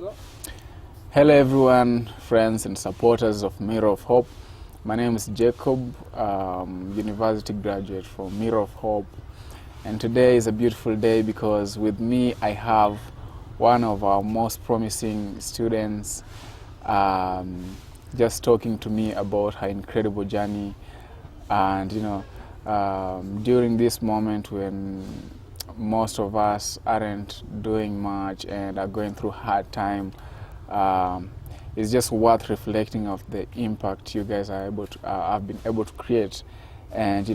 go. Hello everyone, friends and supporters of Mirror of Hope. My name is Jacob, university graduate from Mirror of Hope. And today is a beautiful day because with me I have one of our most promising students just talking to me about her incredible journey. And during this moment when most of us aren't doing much and are going through hard time, it's just worth reflecting of the impact you guys are able to have been able to create. And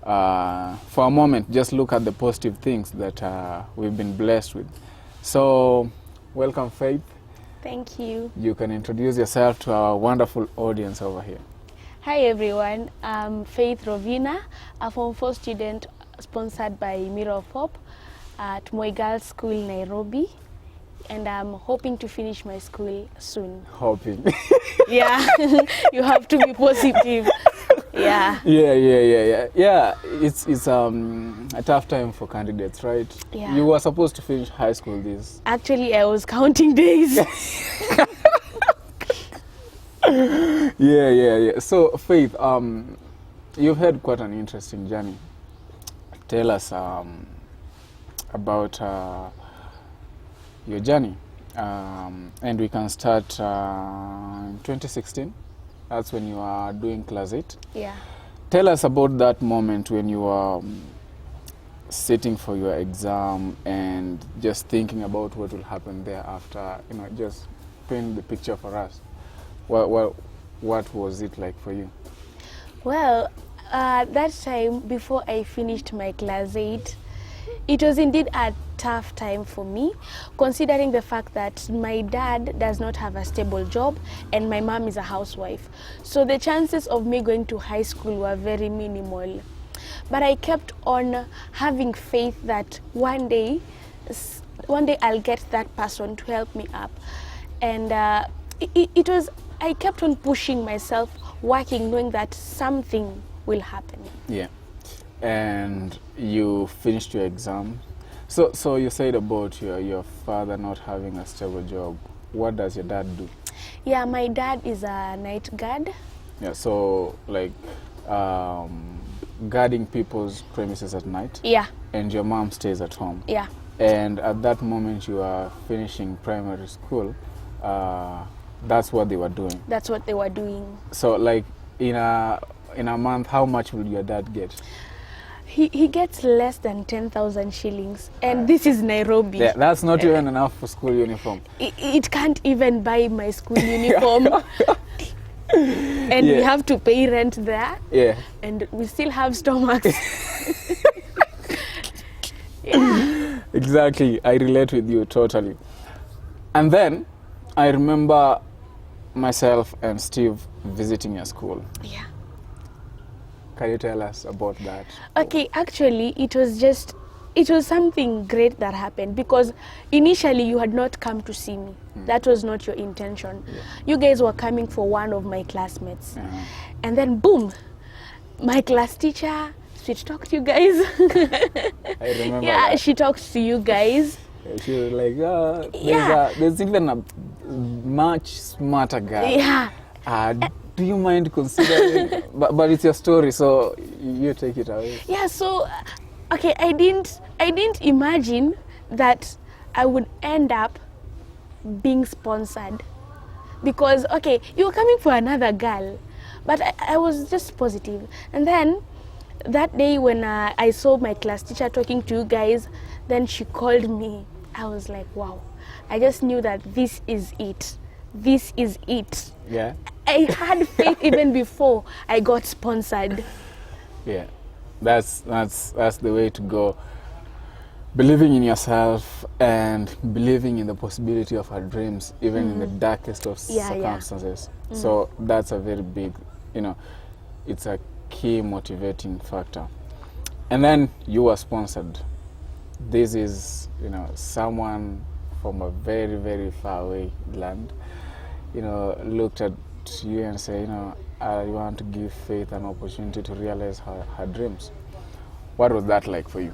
for a moment, just look at the positive things that we've been blessed with. So welcome, Faith. Thank you. You can introduce yourself to our wonderful audience over here. Hi everyone, I'm Faith Rovina, a Form 4 student sponsored by Mirror of Hope at Moi Girls School, Nairobi. And I'm hoping to finish my school soon. Hoping. Yeah, you have to be positive. Yeah. Yeah, it's a tough time for candidates, right? Yeah. You were supposed to finish high school this. Actually, I was counting days. Yeah. So, Faith, you've had quite an interesting journey. Tell us about your journey. And we can start in 2016. That's when you are doing class 8. Yeah. Tell us about that moment when you were sitting for your exam and just thinking about what will happen thereafter. Just paint the picture for us. What was it like for you? Well, that time before I finished my class 8, it was indeed a tough time for me, considering the fact that my dad does not have a stable job and my mom is a housewife. So the chances of me going to high school were very minimal. But I kept on having faith that one day I'll get that person to help me up. And I kept on pushing myself, working, knowing that something will happen. Yeah. And you finished your exam. So you said about your father not having a stable job. What does your dad do? Yeah, my dad is a night guard. Yeah, so like guarding people's premises at night? Yeah. And your mom stays at home? Yeah. And at that moment you are finishing primary school, that's what they were doing? That's what they were doing. So like in a month, how much will your dad get? He gets less than 10,000 shillings, and this is Nairobi. Yeah, that's not even enough for school uniform. It can't even buy my school uniform. And we have to pay rent there. Yeah. And we still have stomachs. Yeah. Exactly, I relate with you totally. And then I remember myself and Steve visiting your school. Yeah. Can you tell us about that? Okay, actually, it was something great that happened because initially you had not come to see me. That was not your intention. Yeah. You guys were coming for one of my classmates. And then boom, my class teacher, she talked to you guys. I remember Yeah, that. she talked to you guys. She was like, Yeah. there's even a much smarter guy. Yeah. Do you mind considering? but it's your story, so you take it away. Yeah, so okay, I didn't imagine that I would end up being sponsored because okay, you were coming for another girl, but I was just positive. And then that day when I saw my class teacher talking to you guys, then she called me. I was like, wow, I just knew that this is it. This is it. Yeah. I had faith even before I got sponsored. Yeah, that's the way to go. Believing in yourself and believing in the possibility of our dreams, even in the darkest of circumstances. Yeah. So that's a very big, it's a key motivating factor. And then you were sponsored. This is, someone from a very, very far away land, looked at you and say, I want to give Faith an opportunity to realize her dreams. What was that like for you?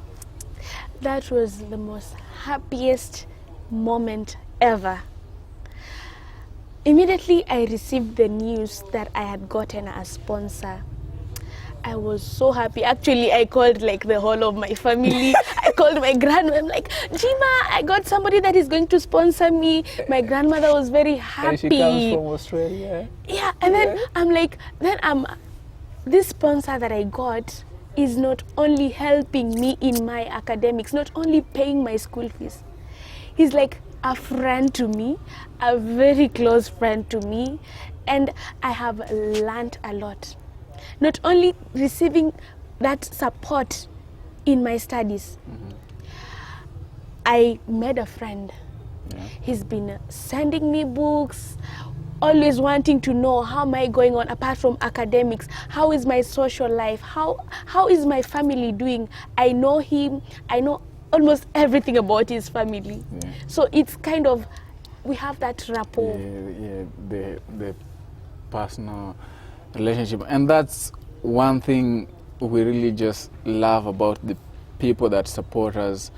That was the most happiest moment ever. Immediately I received the news that I had gotten a sponsor. I was so happy. Actually, I called like the whole of my family. I called my grandma. I'm like, Jima, I got somebody that is going to sponsor me. My grandmother was very happy. And she comes from Australia. Yeah, and then I'm like, this sponsor that I got is not only helping me in my academics, not only paying my school fees. He's like a friend to me, a very close friend to me, and I have learned a lot. Not only receiving that support in my studies, I made a friend. Yeah. He's been sending me books, always wanting to know how am I going on apart from academics, how is my social life, how is my family doing. I know him, I know almost everything about his family. Yeah. So it's kind of, we have that rapport. The personal relationship, and that's one thing we really just love about the people that support us.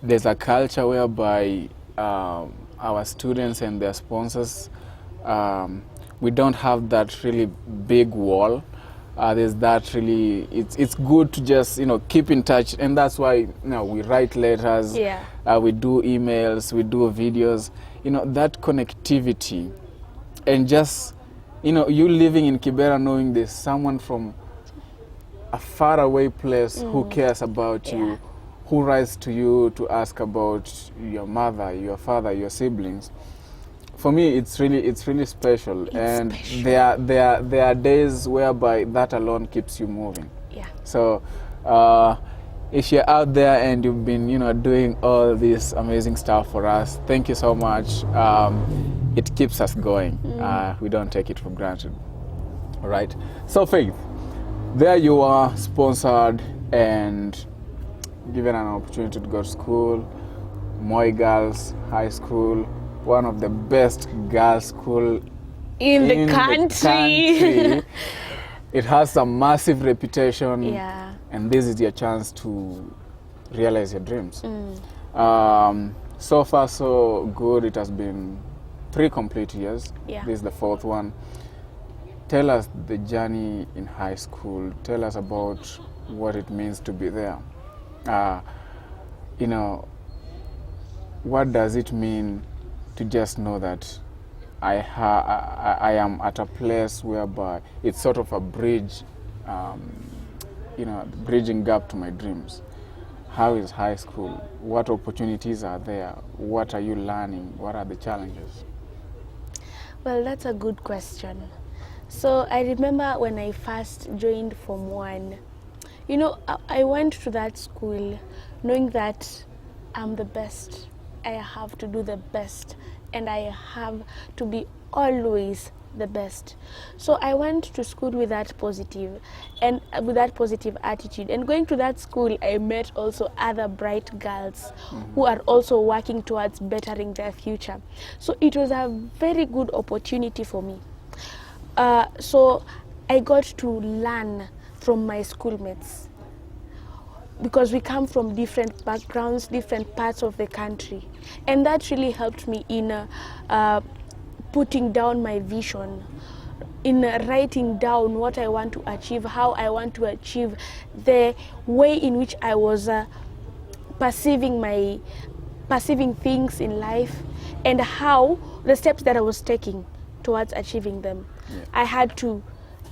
There's a culture whereby our students and their sponsors, we don't have that really big wall. There's that really, it's good to just keep in touch, and that's why we write letters, Yeah. we do emails, we do videos, that connectivity, and just you living in Kibera knowing there's someone from a faraway place who cares about you, who writes to you to ask about your mother, your father, your siblings. For me, it's really special. There are days whereby that alone keeps you moving. Yeah. So if you're out there and you've been doing all this amazing stuff for us, thank you so much. It keeps us going. We don't take it for granted. All right. So Faith, there you are, sponsored and given an opportunity to go to school, Moi Girls High School, one of the best girls' school In the country. It has a massive reputation, Yeah. and this is your chance to realize your dreams. So far, so good. It has been 3 complete years. Yeah. This is the 4th one. Tell us the journey in high school. Tell us about what it means to be there. What does it mean to just know that I am at a place whereby it's sort of a bridge, bridging gap to my dreams. How is high school? What opportunities are there? What are you learning? What are the challenges? Well, that's a good question. So I remember when I first joined Form 1, I went to that school knowing that I'm the best. I have to do the best, and I have to be always the best. So I went to school with that positive attitude, and going to that school I met also other bright girls who are also working towards bettering their future. So it was a very good opportunity for me. So I got to learn from my schoolmates, because we come from different backgrounds, different parts of the country, and that really helped me in putting down my vision, in writing down what I want to achieve, how I want to achieve, the way in which I was perceiving things in life, and how the steps that I was taking towards achieving them. Yeah. I had to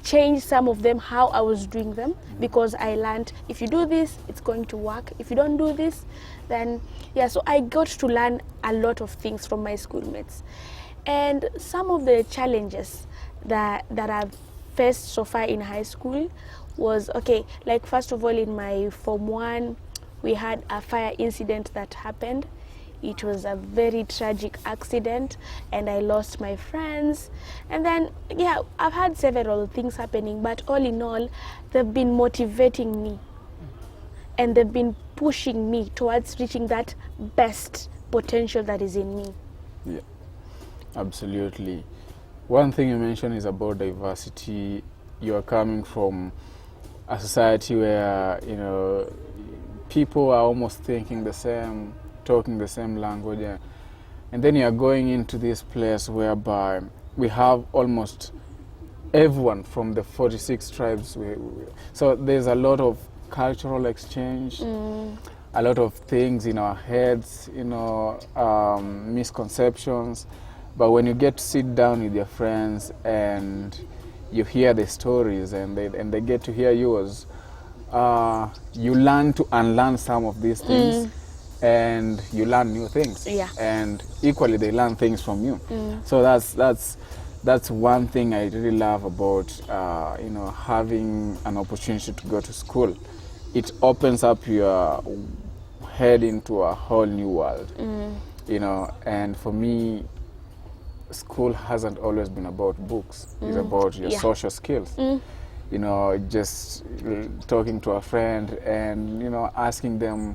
change some of them, how I was doing them, because I learned if you do this, it's going to work. If you don't do this, then so I got to learn a lot of things from my schoolmates. And some of the challenges that I've faced so far in high school was, like first of all, in my Form 1, we had a fire incident that happened. It was a very tragic accident, and I lost my friends. And then, I've had several things happening, but all in all, they've been motivating me, and they've been pushing me towards reaching that best potential that is in me. Yeah, absolutely. One thing you mentioned is about diversity. You are coming from a society where, people are almost thinking the same, talking the same language. And then you are going into this place whereby we have almost everyone from the 46 tribes. So there's a lot of cultural exchange, a lot of things in our heads, misconceptions. But when you get to sit down with your friends and you hear the stories and they get to hear yours, you learn to unlearn some of these things, and you learn new things. Yeah. And equally, they learn things from you. So that's one thing I really love about having an opportunity to go to school. It opens up your head into a whole new world. And for me, school hasn't always been about books. It's about your social skills. Just talking to a friend and asking them,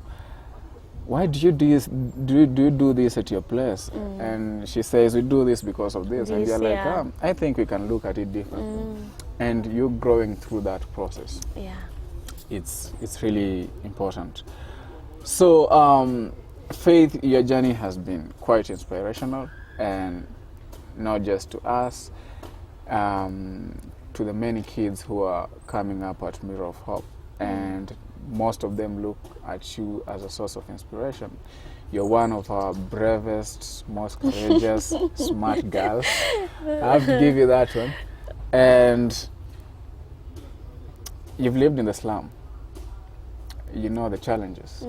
why do you do this? Do you do this at your place? And she says, we do this because of this. And you're like, I think we can look at it differently. And you're growing through that process. Yeah. It's really important. So, Faith, your journey has been quite inspirational, and not just to us, to the many kids who are coming up at Mirror of Hope. And most of them look at you as a source of inspiration. You're one of our bravest, most courageous, smart girls. I have to give you that one. And you've lived in the slum. You know the challenges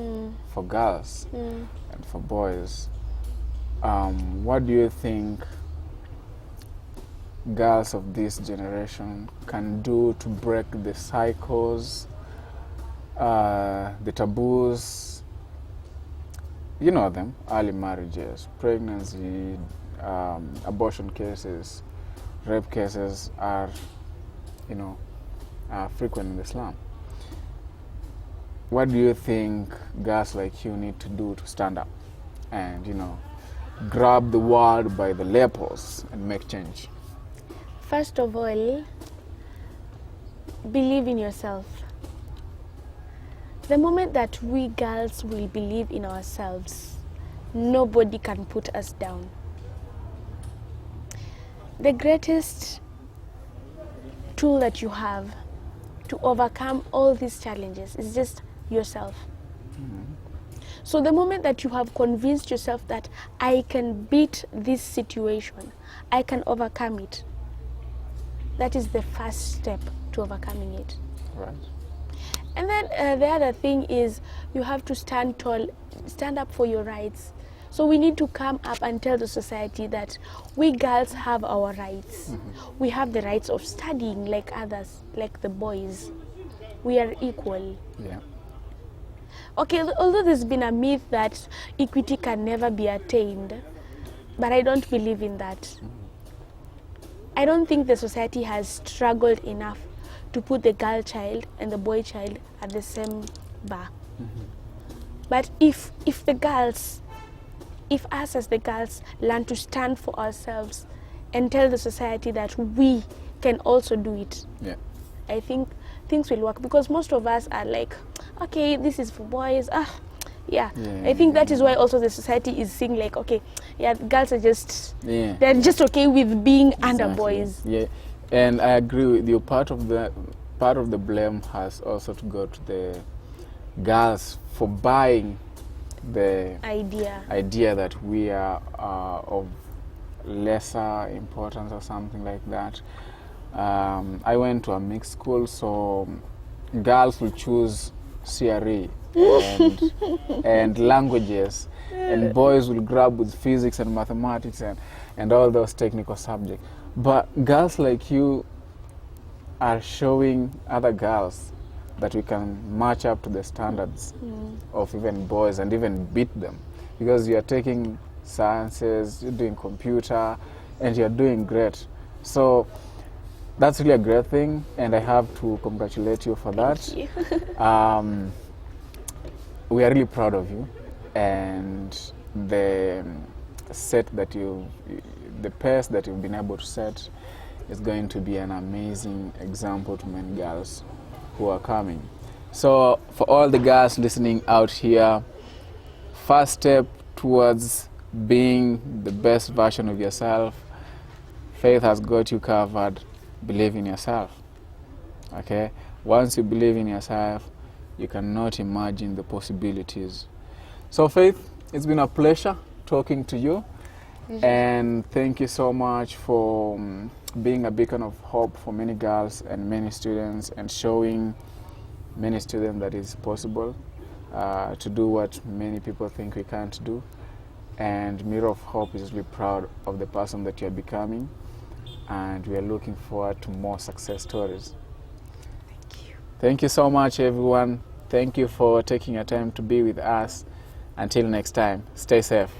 for girls and for boys. What do you think girls of this generation can do to break the cycles, the taboos, you know them, early marriages, pregnancy, abortion cases, rape cases are frequent in the slum. What do you think girls like you need to do to stand up and grab the world by the lapels and make change? First of all, believe in yourself. The moment that we girls will believe in ourselves, nobody can put us down. The greatest tool that you have to overcome all these challenges is just yourself. So the moment that you have convinced yourself that I can beat this situation, I can overcome it, that is the first step to overcoming it. Right. And then the other thing is you have to stand tall, stand up for your rights. So we need to come up and tell the society that we girls have our rights. We have the rights of studying like others, like the boys. We are equal. Yeah. Okay, although there's been a myth that equity can never be attained, but I don't believe in that. I don't think the society has struggled enough to put the girl child and the boy child at the same bar. But if us as the girls learn to stand for ourselves and tell the society that we can also do it, I think things will work, because most of us are like, okay, this is for boys. I think that is why also the society is seeing like, okay, girls are just they're just okay with being under boys. Yeah, and I agree with you. Part of the blame has also to go to the girls for buying the idea that we are of lesser importance or something like that. I went to a mixed school, so girls will choose CRE and languages, and boys will grab with physics and mathematics and all those technical subjects. But girls like you are showing other girls that we can match up to the standards of even boys and even beat them, because you are taking sciences, you're doing computer, and you're doing great. So that's really a great thing, and I have to congratulate you for that. Thank you. We are really proud of you, and the pace that you've been able to set is going to be an amazing example to many girls who are coming. So for all the girls listening out here, first step towards being the best version of yourself. Faith has got you covered. Believe in yourself. Okay? Once you believe in yourself, you cannot imagine the possibilities. So Faith, it's been a pleasure talking to you. And thank you so much for being a beacon of hope for many girls and many students, and showing many students that it's possible to do what many people think we can't do. And Mirror of Hope is really proud of the person that you're becoming, and we are looking forward to more success stories. Thank you. Thank you so much, everyone. Thank you for taking your time to be with us. Until next time, stay safe.